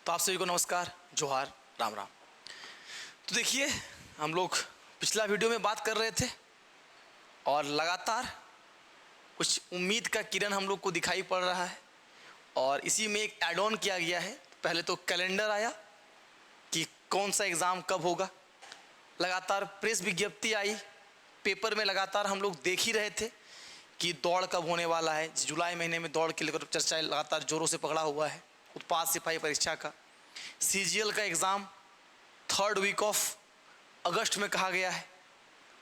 तो आप सभी को नमस्कार, जोहार, राम राम। तो देखिए, हम लोग पिछला वीडियो में बात कर रहे थे और लगातार कुछ उम्मीद का किरण हम लोग को दिखाई पड़ रहा है और इसी में एक ऐड ऑन किया गया है। पहले तो कैलेंडर आया कि कौन सा एग्ज़ाम कब होगा, लगातार प्रेस विज्ञप्ति आई, पेपर में लगातार हम लोग देख ही रहे थे कि दौड़ कब होने वाला है। जुलाई महीने में दौड़ के लेकर चर्चा लगातार जोरों से पकड़ा हुआ है। उत्पाद सिपाही परीक्षा का CGL का एग्ज़ाम 3rd वीक ऑफ अगस्त में कहा गया है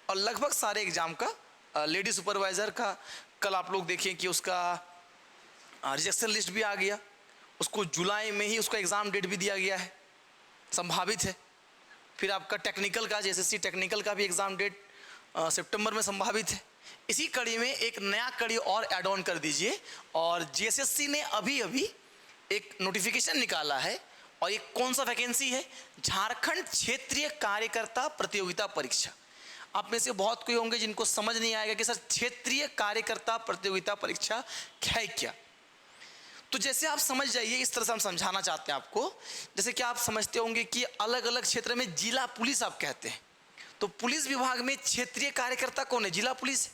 और लगभग सारे एग्ज़ाम का लेडी सुपरवाइज़र का कल आप लोग देखिए कि उसका रिजेक्शन लिस्ट भी आ गया। उसको जुलाई में ही उसका एग्ज़ाम डेट भी दिया गया है, संभावित है। फिर आपका टेक्निकल का JSSC टेक्निकल का भी एग्ज़ाम डेट सितंबर में संभावित है। इसी कड़ी में एक नया कड़ी और ऐड ऑन कर दीजिए और JSSC ने अभी एक नोटिफिकेशन निकाला है और ये कौन सा वैकेंसी है, झारखंड क्षेत्रीय कार्यकर्ता प्रतियोगिता परीक्षा। आप में से बहुत कोई होंगे जिनको समझ नहीं आएगा कि सर क्षेत्रीय कार्यकर्ता प्रतियोगिता परीक्षा है क्या। तो जैसे आप समझ जाइए, इस तरह से हम समझाना चाहते हैं आपको। जैसे कि आप समझते होंगे कि अलग अलग क्षेत्र में जिला पुलिस आप कहते हैं, तो पुलिस विभाग में क्षेत्रीय कार्यकर्ता कौन है, जिला पुलिस।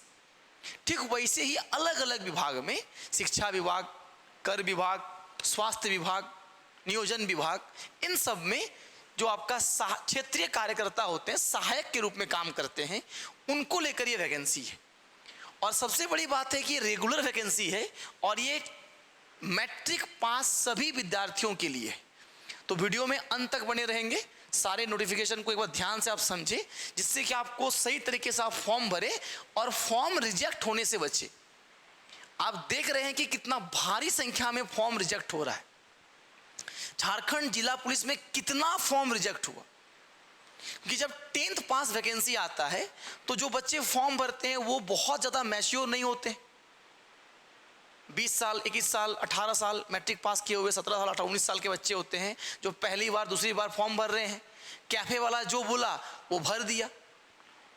ठीक वैसे ही अलग अलग विभाग में शिक्षा विभाग, कर विभाग, स्वास्थ्य विभाग, नियोजन विभाग, इन सब में जो आपका क्षेत्रीय कार्यकर्ता होते हैं, सहायक के रूप में काम करते हैं, उनको लेकर ये वैकेंसी है। और सबसे बड़ी बात है कि रेगुलर वैकेंसी है और ये मैट्रिक पास सभी विद्यार्थियों के लिए। तो वीडियो में अंत तक बने रहेंगे, सारे नोटिफिकेशन को एक बार ध्यान से आप समझें, जिससे कि आपको सही तरीके से आप फॉर्म भरें और फॉर्म रिजेक्ट होने से बचे। आप देख रहे हैं कि कितना भारी संख्या में फॉर्म रिजेक्ट हो रहा है। झारखंड जिला पुलिस में कितना फॉर्म रिजेक्ट हुआ, क्योंकि जब 10th पास वैकेंसी आता है तो जो बच्चे फॉर्म भरते हैं वो बहुत ज़्यादा मैच्योर नहीं होते। 20 साल, 21 साल, 18 साल मैट्रिक पास किए हुए, 17 साल, 18, 19 साल के बच्चे होते हैं जो पहली बार दूसरी बार फॉर्म भर रहे हैं। कैफे वाला जो बोला वो भर दिया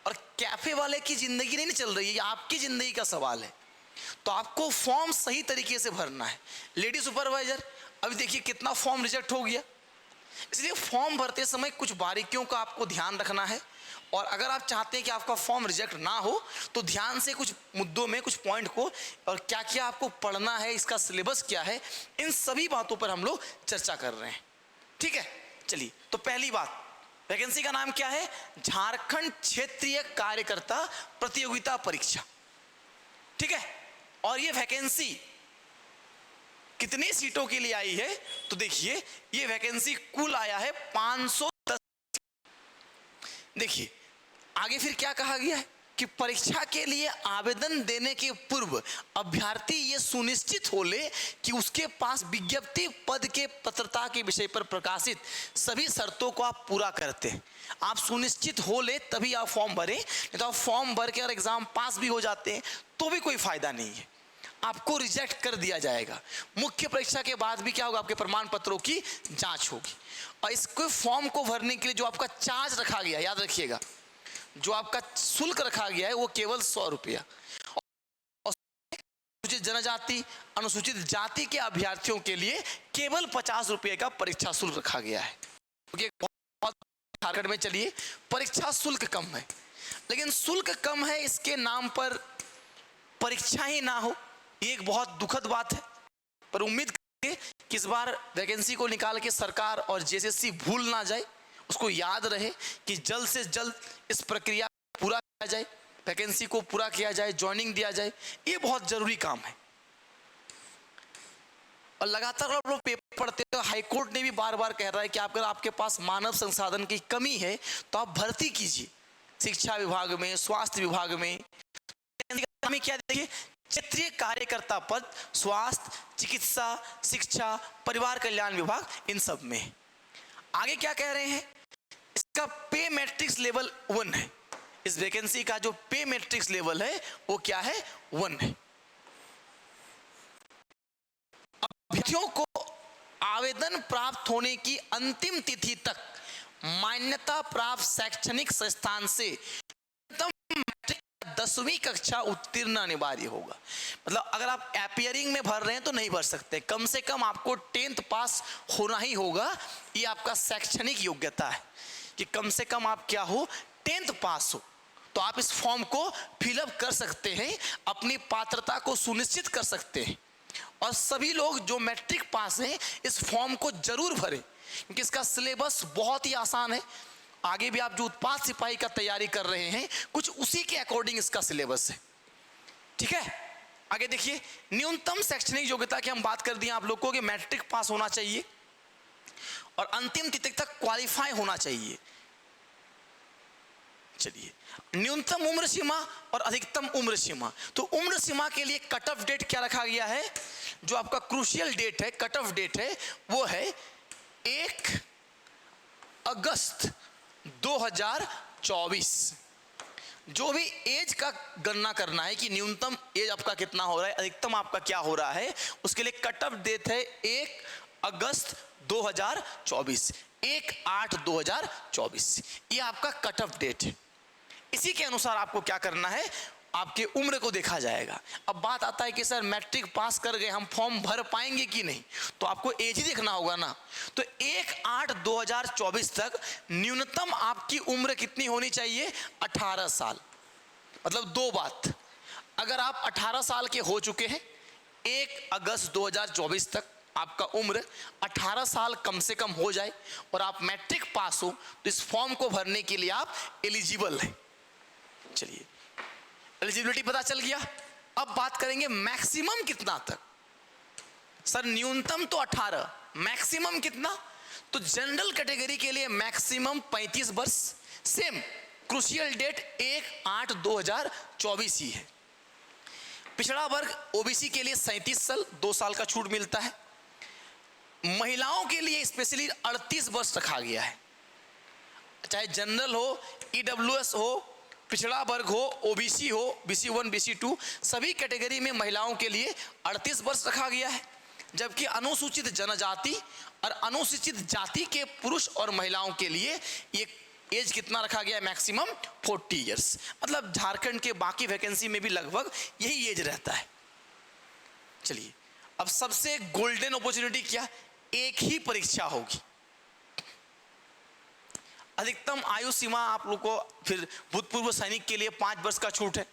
और कैफे वाले की ज़िंदगी नहीं चल रही है, ये आपकी ज़िंदगी का सवाल है। तो आपको फॉर्म सही तरीके से भरना है। लेडी सुपरवाइजर, अभी देखिए कितना फॉर्म रिजेक्ट हो गया। इसलिए फॉर्म भरते समय कुछ बारीकियों का आपको ध्यान रखना है और अगर आप चाहते हैं कि आपका फॉर्म रिजेक्ट ना हो तो ध्यान से कुछ मुद्दों में, कुछ पॉइंट को और क्या क्या आपको पढ़ना है, इसका सिलेबस क्या है, इन सभी बातों पर हम लोग चर्चा कर रहे हैं। ठीक है, चलिए। तो पहली बात, वैकेंसी का नाम क्या है, झारखंड क्षेत्रीय कार्यकर्ता प्रतियोगिता परीक्षा। ठीक है, और ये वैकेंसी कितनी सीटों के लिए आई है, तो देखिए ये वैकेंसी कुल आया है 510। देखिए आगे फिर क्या कहा गया है कि परीक्षा के लिए आवेदन देने के पूर्व अभ्यर्थी ये सुनिश्चित हो ले कि उसके पास विज्ञप्ति पद के पात्रता के विषय पर प्रकाशित सभी शर्तों को आप पूरा करते हैं। आप सुनिश्चित हो ले तभी आप फॉर्म भरें, नहीं तो आप फॉर्म भर के और एग्जाम पास भी हो जाते हैं तो भी कोई फायदा नहीं है, आपको रिजेक्ट कर दिया जाएगा। मुख्य परीक्षा के बाद भी क्या होगा, आपके प्रमाण पत्रों की जांच होगी। और इसको फॉर्म को भरने के लिए जो आपका चार्ज रखा गया, याद रखिएगा, जो आपका शुल्क रखा गया है वो केवल 100 रुपया। अनुसूचित जनजाति, अनुसूचित जाति के अभ्यर्थियों के लिए केवल 50 रुपये का परीक्षा शुल्क रखा गया है, क्योंकि झारखंड में चलिए परीक्षा शुल्क कम है, लेकिन शुल्क कम है इसके नाम पर परीक्षा ही ना हो, ये एक बहुत दुखद बात है। पर उम्मीद करेंगे कि इस बार वैकेंसी को निकाल के सरकार और JSSC भूल ना जाए, उसको याद रहे कि जल्द से जल्द इस प्रक्रिया को पूरा किया जाए, वैकेंसी को पूरा किया जाए, ज्वाइनिंग दिया जाए, ये बहुत जरूरी काम है। और लगातार आप लोग पेपर पढ़ते हो, हाईकोर्ट ने भी बार बार कह रहा है कि अगर आपके पास मानव संसाधन की कमी है तो आप भर्ती कीजिए शिक्षा विभाग में, स्वास्थ्य विभाग में। क्या देखिए, क्षेत्रीय कार्यकर्ता पद स्वास्थ्य, चिकित्सा, शिक्षा, परिवार कल्याण विभाग, इन सब में। आगे क्या कह रहे हैं, इसका पे मैट्रिक्स लेवल 1 है। इस वैकेंसी का जो पे मैट्रिक्स लेवल है वो क्या है, 1 है। अभ्यर्थियों को आवेदन प्राप्त होने की अंतिम तिथि तक मान्यता प्राप्त शैक्षणिक संस्थान से 10वीं कक्षा उत्तीर्ण अनिवार्य होगा। मतलब अगर आप अपियरिंग में भर रहे हैं तो नहीं भर सकते, कम से कम आपको 10th पास होना ही होगा। ये आपका शैक्षणिक योग्यता है कि कम से कम आप क्या हो, 10th पास हो। तो आप इस फॉर्म को फिलअप कर सकते हैं, अपनी पात्रता को सुनिश्चित कर सकते हैं। और सभी लोग जो मैट्रिक पास हैं इस फॉर्म को जरूर भरें, क्योंकि इसका सिलेबस बहुत ही आसान है। आगे भी आप जो उत्पाद सिपाही का तैयारी कर रहे हैं कुछ उसी के अकॉर्डिंग इसका सिलेबस है। ठीक है, आगे देखिए, न्यूनतम शैक्षणिक योग्यता की हम बात कर दिए आप लोग को कि मैट्रिक पास होना चाहिए और अंतिम तिथि तक क्वालिफाई होना चाहिए। चलिए, न्यूनतम उम्र सीमा और अधिकतम उम्र सीमा। तो उम्र सीमा के लिए कट ऑफ डेट क्या रखा गया है, जो आपका क्रूशियल डेट है, कट ऑफ डेट है, वो है 1 अगस्त 2024। जो भी एज का गणना करना है कि न्यूनतम एज आपका कितना हो रहा है, अधिकतम आपका क्या हो रहा है, उसके लिए कट ऑफ डेट है 1 अगस्त 2024, 1/8/2024। ये आपका कट ऑफ डेट है। इसी के अनुसार आपको क्या करना है, आपके उम्र को देखा जाएगा। अब बात आता है कि सर मैट्रिक पास कर गए, हम फॉर्म भर पाएंगे कि नहीं, तो आपको एज ही देखना होगा ना। तो 1/8/2024 तक न्यूनतम आपकी उम्र कितनी होनी चाहिए, 18 साल। मतलब दो बात, अगर आप 18 साल के हो चुके हैं 1 अगस्त 2024 तक आपका उम्र 18 साल कम से कम हो जाए और आप मैट्रिक पास हो, तो इस फॉर्म को भरने के लिए आप एलिजिबल हैं। चलिए, एलिजिबिलिटी पता चल गया। अब बात करेंगे मैक्सिमम कितना तक। सर न्यूनतम तो 18, मैक्सिमम कितना, तो जनरल कैटेगरी के लिए मैक्सिमम 35 वर्ष, सेम क्रूशियल डेट 1/8/2024 ही है। पिछड़ा वर्ग ओबीसी के लिए 37 साल, 2 साल का छूट मिलता है। महिलाओं के लिए स्पेशली 38 वर्ष रखा गया है, चाहे जनरल हो, ईडब्ल्यूएस हो, पिछड़ा वर्ग हो, ओबीसी हो, BC 1 BC 2, सभी कैटेगरी में महिलाओं के लिए 38 वर्ष रखा गया है। जबकि अनुसूचित जनजाति और अनुसूचित जाति के पुरुष और महिलाओं के लिए ये एज कितना रखा गया है, मैक्सिमम 40 ईयर्स। मतलब झारखंड के बाकी वैकेंसी में भी लगभग यही एज रहता है। चलिए, अब सबसे गोल्डन अपॉर्चुनिटी क्या, एक ही परीक्षा होगी। अधिकतम आयु सीमा आप लोग को, फिर भूतपूर्व सैनिक के लिए 5 वर्ष का छूट है।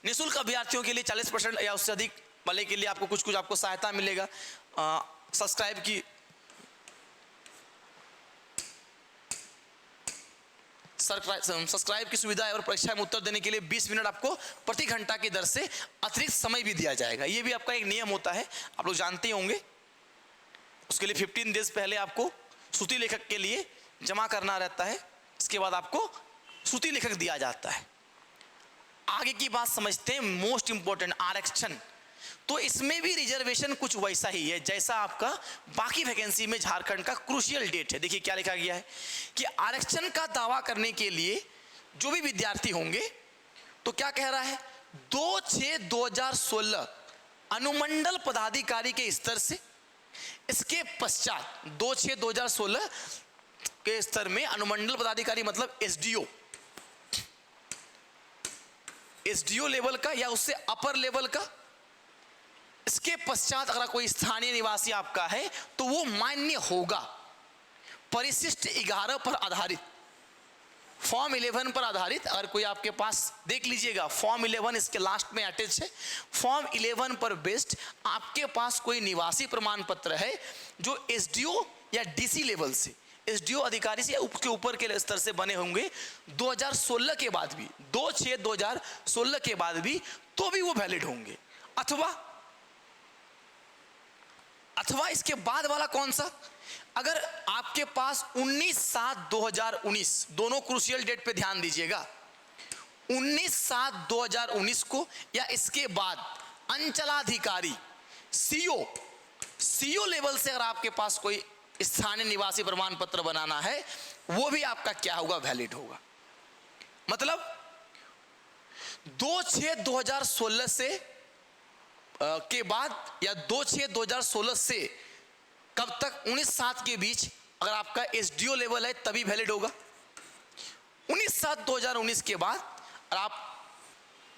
निःशुल्क अभ्यर्थियों के लिए 40% या उससे अधिक वाले के लिए आपको कुछ आपको सहायता मिलेगा। सब्सक्राइब की सुविधा है और परीक्षा में उत्तर देने के लिए 20 मिनट आपको प्रति घंटा की दर से अतिरिक्त समय भी दिया जाएगा। ये भी आपका एक नियम होता है, आप लोग जानते ही होंगे। उसके लिए 15 डेज पहले आपको श्रुति लेखक के लिए जमा करना रहता है, इसके बाद आपको श्रुति लेखक दिया जाता है। आगे की बात समझते हैं, मोस्ट इंपॉर्टेंट आरक्षण। तो इसमें भी रिजर्वेशन कुछ वैसा ही है जैसा आपका बाकी वैकेंसी में झारखंड का क्रूशियल डेट है। देखिए क्या लिखा गया है कि आरक्षण का दावा करने के लिए जो भी विद्यार्थी होंगे, तो क्या कह रहा है, 2/6/2016 अनुमंडल पदाधिकारी के स्तर से, इसके पश्चात 2/6/2016 के स्तर में अनुमंडल पदाधिकारी मतलब एसडीओ लेवल का या उससे अपर लेवल का। इसके पश्चात अगर कोई स्थानीय निवासी आपका है तो वो मान्य होगा परिशिष्ट 11 पर आधारित, फॉर्म 11 पर आधारित। अगर कोई आपके पास, देख लीजिएगा फॉर्म 11 इसके लास्ट में अटैच है, फॉर्म 11 पर बेस्ड आपके पास कोई निवासी प्रमाण पत्र है जो एसडीओ या डीसी लेवल से, एसडीओ अधिकारी से उसके ऊपर के स्तर से बने होंगे 2016 के बाद भी, 2/6/2016 के बाद भी, तो भी वो वैलिड होंगे। अथवा इसके बाद वाला कौन सा, अगर आपके पास 19/7/2019, दोनों क्रूशियल डेट पे ध्यान दीजिएगा, 19/7/2019 को या इसके बाद अंचलाधिकारी सीओ लेवल से अगर आपके पास कोई स्थानीय निवासी प्रमाण पत्र बनाना है, वो भी आपका क्या होगा, वैलिड होगा। मतलब 2/6/2016 से के बाद या 2/6/2016 से कब तक, 19/7 के बीच अगर आपका एसडीओ लेवल है तभी वैलिड होगा। 19/7/2019 के बाद और आप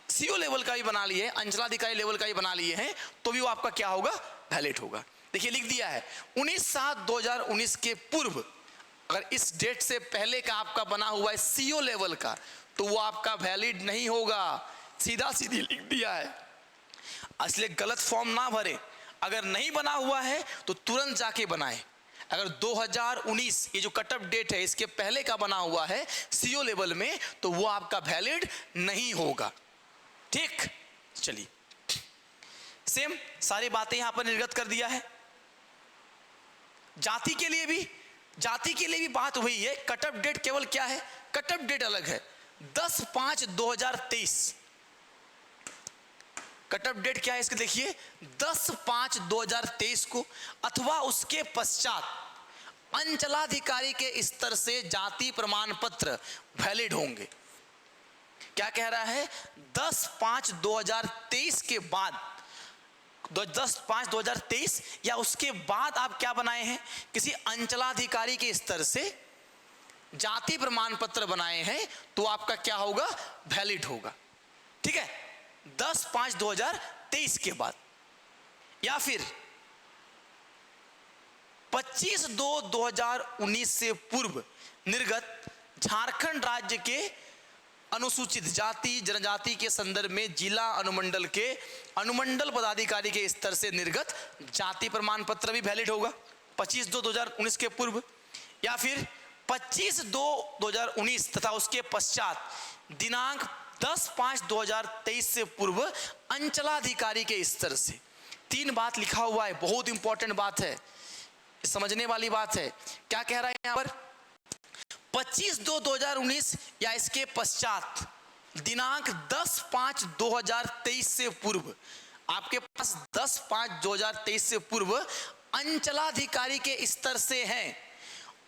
सीओ लेवल का भी बना लिए, अंचलाधिकारी लेवल का भी बना लिए हैं, तो भी वो आपका क्या होगा, वैलिड होगा। देखिए लिख दिया है 19/7/2019 के पूर्व, अगर इस डेट से पहले का आपका बना हुआ है सीओ लेवल का, तो वो आपका वैलिड नहीं होगा। सीधा सीधी लिख दिया है, इसलिए गलत फॉर्म ना भरे। अगर नहीं बना हुआ है तो तुरंत जाके बनाएं। अगर 2019 ये जो कट ऑफ डेट है इसके पहले का बना हुआ है सीओ लेवल में, तो वो आपका वैलिड नहीं होगा। ठीक, चलिए सेम सारी बातें यहां पर निर्गत कर दिया है। जाति के लिए भी बात वही है। कट ऑफ डेट केवल क्या है, कट ऑफ डेट अलग है। 10/5/2023 कट ऑफ डेट क्या है इसके, देखिए 10/5/2023 को अथवा उसके पश्चात अंचलाधिकारी के स्तर से जाति प्रमाण पत्र वैलिड होंगे। क्या कह रहा है, 10/5/2023 के बाद, 10/5/2023 या उसके बाद आप क्या बनाए हैं, किसी अंचलाधिकारी के स्तर से जाति प्रमाण पत्र बनाए हैं, तो आपका क्या होगा, वैलिड होगा। ठीक है, 10/5/2023 के बाद, या फिर 25/2/2019 से पूर्व निर्गत झारखंड राज्य के अनुसूचित जाति जनजाति के संदर्भ में जिला अनुमंडल के अनुमंडल पदाधिकारी के स्तर से निर्गत जाति प्रमाण पत्र भी वैलिड होगा 25/2/2019 के पूर्व, या फिर 25/2/2019 तथा उसके पश्चात दिनांक 10/5/2023 से पूर्व अंचलाधिकारी के स्तर से। 3 बात लिखा हुआ है, बहुत इंपॉर्टेंट बात है, समझने वाली बात है। क्या कह रहा है यहां पर, 25/2/2019 या इसके पश्चात दिनांक 10/5/2023 से पूर्व, आपके पास 10/5/2023 से पूर्व अंचलाधिकारी के स्तर से है,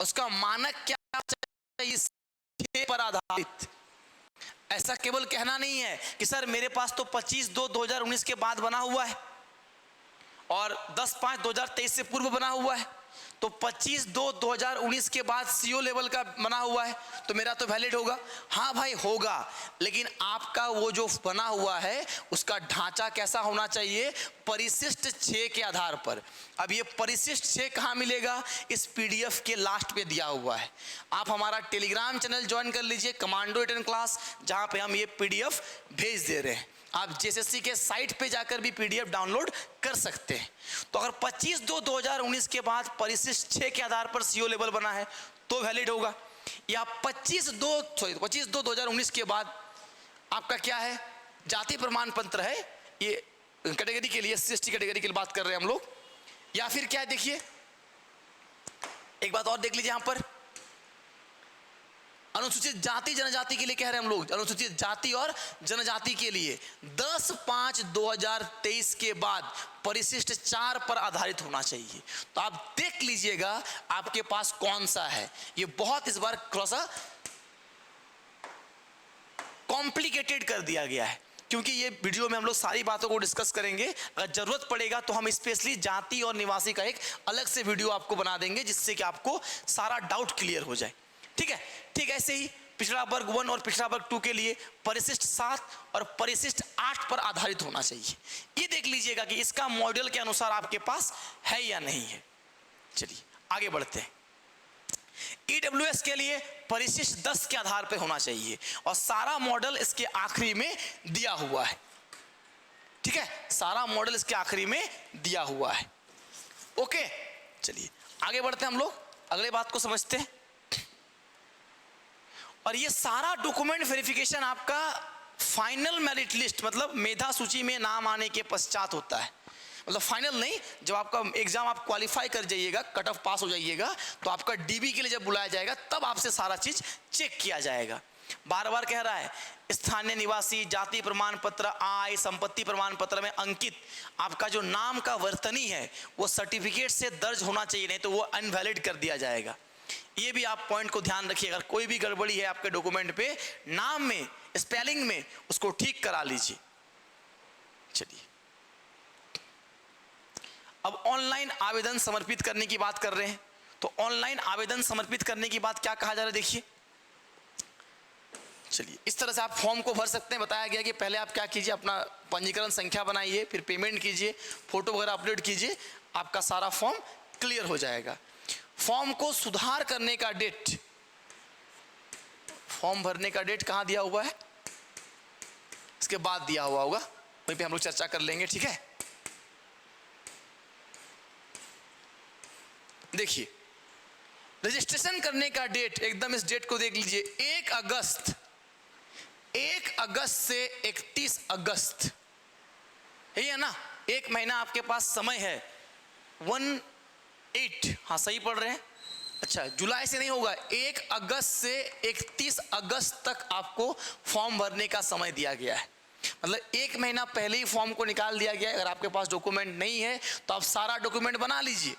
उसका मानक क्या चाहिए, पर आधारित। ऐसा केवल कहना नहीं है कि सर मेरे पास तो 25/2/2019 के बाद बना हुआ है और 10/5/2023 से पूर्व बना हुआ है, तो 25/2/2019 के बाद सीओ लेवल का बना हुआ है, तो मेरा तो वैलिड होगा। हाँ भाई होगा, लेकिन आपका वो जो बना हुआ है उसका ढांचा कैसा होना चाहिए, परिशिष्ट 6 के आधार पर। अब ये परिशिष्ट 6 कहाँ मिलेगा, इस पीडीएफ के लास्ट पे दिया हुआ है। आप हमारा टेलीग्राम चैनल ज्वाइन कर लीजिए, कमांडो रिटन क्लास, जहाँ पे हम ये पीडीएफ भेज दे रहे हैं। आप जेएसएससी के साइट पे जाकर भी पीडीएफ डाउनलोड कर सकते हैं। तो अगर 25/2/2019 के बाद परिशिष्ट 6 के आधार पर सीओ लेवल बना है तो वैलिड होगा, या 25/2/2019 के बाद आपका क्या है, जाति प्रमाण पत्र है, ये कैटेगरी के लिए एससी/एसटी कैटेगरी के लिए बात कर रहे हैं हम लोग, या फिर क्या है, देखिए एक बात और देख लीजिए यहां पर, अनुसूचित जाति जनजाति के लिए कह रहे हैं हम लोग, अनुसूचित जाति और जनजाति के लिए 10/5/2023 के बाद परिशिष्ट 4 पर आधारित होना चाहिए। तो आप देख लीजिएगा आपके पास कौन सा है। ये बहुत इस बार थोड़ा सा कॉम्प्लिकेटेड कर दिया गया है, क्योंकि ये वीडियो में हम लोग सारी बातों को डिस्कस करेंगे। अगर जरूरत पड़ेगा तो हम स्पेशली जाति और निवासी का एक अलग से वीडियो आपको बना देंगे, जिससे कि आपको सारा डाउट क्लियर हो जाए। ठीक है, ठीक ऐसे ही पिछड़ा वर्ग 1 और पिछड़ा वर्ग 2 के लिए परिशिष्ट 7 और परिशिष्ट 8 पर आधारित होना चाहिए। ये देख लीजिएगा कि इसका मॉडल के अनुसार आपके पास है या नहीं है। चलिए आगे बढ़ते हैं। ईडब्ल्यूएस के लिए परिशिष्ट 10 के आधार पर होना चाहिए और सारा मॉडल इसके आखिरी में दिया हुआ है। ठीक है, सारा मॉडल इसके आखिरी में दिया हुआ है। ओके, चलिए आगे बढ़ते हैं हम लोग, अगले बात को समझते हैं। और ये सारा डॉक्यूमेंट वेरिफिकेशन आपका फाइनल मेरिट लिस्ट, मतलब मेधा सूची में नाम आने के पश्चात होता है। मतलब फाइनल नहीं, जब आपका एग्जाम आप क्वालिफाई कर जाइएगा, कट ऑफ पास हो जाइएगा, तो आपका डीबी के लिए जब बुलाया जाएगा तब आपसे सारा चीज चेक किया जाएगा। बार बार कह रहा है, स्थानीय निवासी, जाति प्रमाण पत्र, आय, संपत्ति प्रमाण पत्र में अंकित आपका जो नाम का वर्तनी है वो सर्टिफिकेट से दर्ज होना चाहिए, नहीं तो वो अनवैलिड कर दिया जाएगा। ये भी आप पॉइंट को ध्यान रखिए। अगर कोई भी गड़बड़ी है आपके डॉक्यूमेंट पे, नाम में, स्पेलिंग में, उसको ठीक करा लीजिए। चलिए अब ऑनलाइन आवेदन समर्पित करने की बात कर रहे हैं। तो ऑनलाइन आवेदन समर्पित करने की बात क्या कहा जा रहा है, देखिए चलिए, इस तरह से आप फॉर्म को भर सकते हैं। बताया गया कि पहले आप क्या कीजिए, अपना पंजीकरण संख्या बनाइए, फिर पेमेंट कीजिए, फोटो वगैरह अपलोड कीजिए, आपका सारा फॉर्म क्लियर हो जाएगा। फॉर्म को सुधार करने का डेट, फॉर्म भरने का डेट कहाँ दिया हुआ है, इसके बाद दिया हुआ होगा, वहीं पे हम लोग चर्चा कर लेंगे, ठीक है। देखिए, रजिस्ट्रेशन करने का डेट, एकदम इस डेट को देख लीजिए, 1 अगस्त से 31 अगस्त, यही है ना, एक महीना आपके पास समय है। 18, हाँ सही पढ़ रहे हैं, अच्छा जुलाई से नहीं होगा, 1 अगस्त से 31 अगस्त तक आपको फॉर्म भरने का समय दिया गया है। मतलब एक महीना पहले ही फॉर्म को निकाल दिया गया है। अगर आपके पास डॉक्यूमेंट नहीं है तो आप सारा डॉक्यूमेंट बना लीजिए,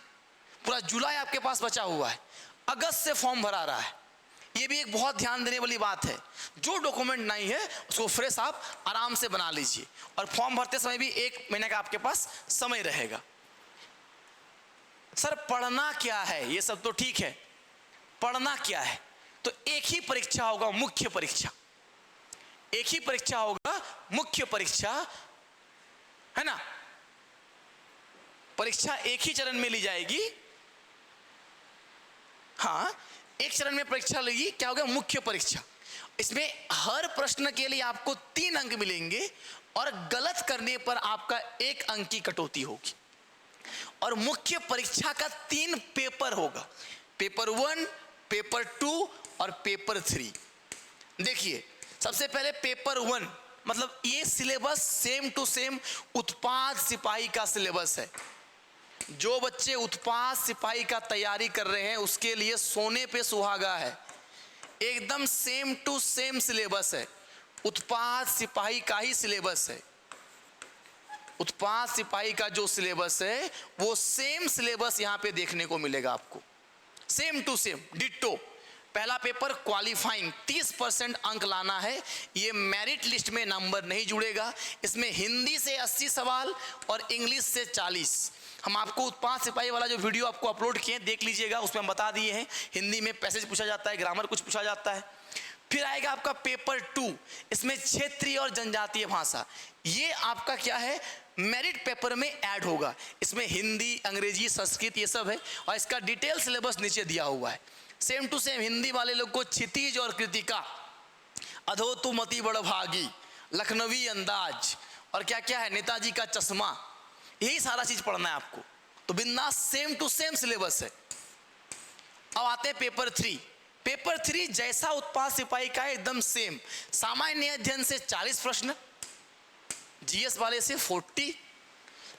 पूरा जुलाई आपके पास बचा हुआ है, अगस्त से फॉर्म भरा रहा है। ये भी एक बहुत ध्यान देने वाली बात है, जो डॉक्यूमेंट नहीं है उसको फ्रेश आप आराम से बना लीजिए, और फॉर्म भरते समय भी 1 महीने का आपके पास समय रहेगा। सर पढ़ना क्या है, ये सब तो ठीक है, पढ़ना क्या है, तो एक ही परीक्षा होगा, मुख्य परीक्षा, एक ही परीक्षा होगा, मुख्य परीक्षा, है ना। परीक्षा एक ही चरण में ली जाएगी, हाँ एक चरण में परीक्षा लेगी, क्या होगा, मुख्य परीक्षा। इसमें हर प्रश्न के लिए आपको 3 अंक मिलेंगे, और गलत करने पर आपका 1 अंक की कटौती होगी। और मुख्य परीक्षा का 3 पेपर होगा, पेपर 1, पेपर 2 और पेपर 3। देखिए, सबसे पहले पेपर 1, मतलब ये सिलेबस सेम टू सेम उत्पाद सिपाही का सिलेबस है। जो बच्चे उत्पाद सिपाही का तैयारी कर रहे हैं उसके लिए सोने पे सुहागा है, एकदम सेम टू सेम सिलेबस है, उत्पाद सिपाही का ही सिलेबस है। उत्पाद सिपाही का जो सिलेबस है वो सेम सिलेबस यहां पे देखने को मिलेगा आपको, सेम टू सेम डिट्टो। पहला पेपर क्वालिफाइंग, 30% अंक लाना है, ये मेरिट लिस्ट में नंबर नहीं जुड़ेगा। इसमें हिंदी से 80 सवाल और इंग्लिश से 40। हम आपको उत्पाद सिपाही वाला जो वीडियो आपको अपलोड किए देख लीजिएगा, उसमें हम बता दिए हैं, हिंदी में पैसेज पूछा जाता है, ग्रामर कुछ पूछा जाता है। फिर आएगा आपका पेपर 2, इसमें क्षेत्रीय और जनजातीय भाषा, ये आपका क्या है, मेरिट पेपर में ऐड होगा। इसमें हिंदी, अंग्रेजी, संस्कृत ये सब है, और इसका डिटेल सिलेबस नीचे दिया हुआ है। सेम टू सेम हिंदी वाले लोग को क्षितिज और कृतिका, अधोतुमति बड़भागी, लखनवी अंदाज, और क्या क्या है, नेताजी का चश्मा, यही सारा चीज पढ़ना है आपको। तो बिंदास सेम टू सेम सिलेबस है। अब आते हैं पेपर 3। पेपर 3 जैसा उत्पाद सिपाही का है एकदम सेम, सामान्य अध्ययन से 40 प्रश्न, जीएस वाले से 40,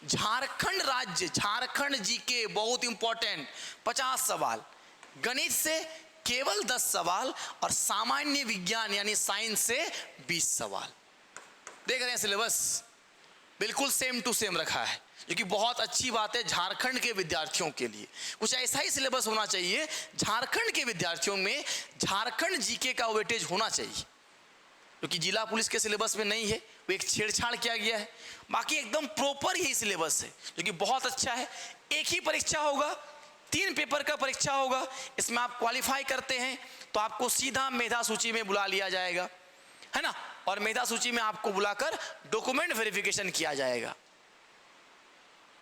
झारखंड राज्य, झारखंड जीके बहुत इंपॉर्टेंट 50 सवाल, गणित से केवल 10 सवाल, और सामान्य विज्ञान यानी साइंस से 20 सवाल। देख रहे हैं सिलेबस बिल्कुल सेम टू सेम रखा है, जो कि बहुत अच्छी बात है झारखंड के विद्यार्थियों के लिए। कुछ ऐसा ही सिलेबस होना चाहिए झारखंड के विद्यार्थियों में, झारखंड जीके का वेटेज होना चाहिए, क्योंकि जिला पुलिस के सिलेबस में नहीं है, वो एक छेड़छाड़ किया गया है। बाकी एकदम प्रॉपर यही सिलेबस है, जो कि बहुत अच्छा है। एक ही परीक्षा होगा, 3 पेपर का परीक्षा होगा। इसमें आप क्वालिफाई करते हैं तो आपको सीधा मेधा सूची में बुला लिया जाएगा, है ना, और मेधा सूची में आपको बुलाकर डॉक्यूमेंट वेरिफिकेशन किया जाएगा।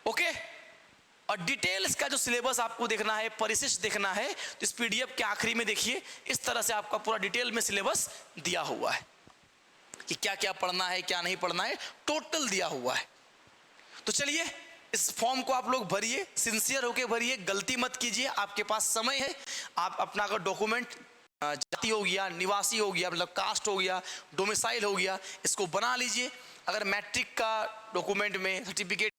ओके, और डिटेल्स का जो सिलेबस आपको देखना है, परिशिष्ट देखना है, तो इस पीडीएफ के आखिरी में देखिए, इस तरह से आपका पूरा डिटेल में सिलेबस दिया हुआ है कि क्या क्या पढ़ना है, क्या नहीं पढ़ना है, टोटल दिया हुआ है। तो चलिए, इस फॉर्म को आप लोग भरिए, सिंसियर होके भरिए, गलती मत कीजिए, आपके पास समय है। आप अपना अगर डॉक्यूमेंट, जाति हो गया, निवासी हो गया, मतलब कास्ट हो गया, डोमिसाइल हो गया, इसको बना लीजिए। अगर मैट्रिक का डॉक्यूमेंट में सर्टिफिकेट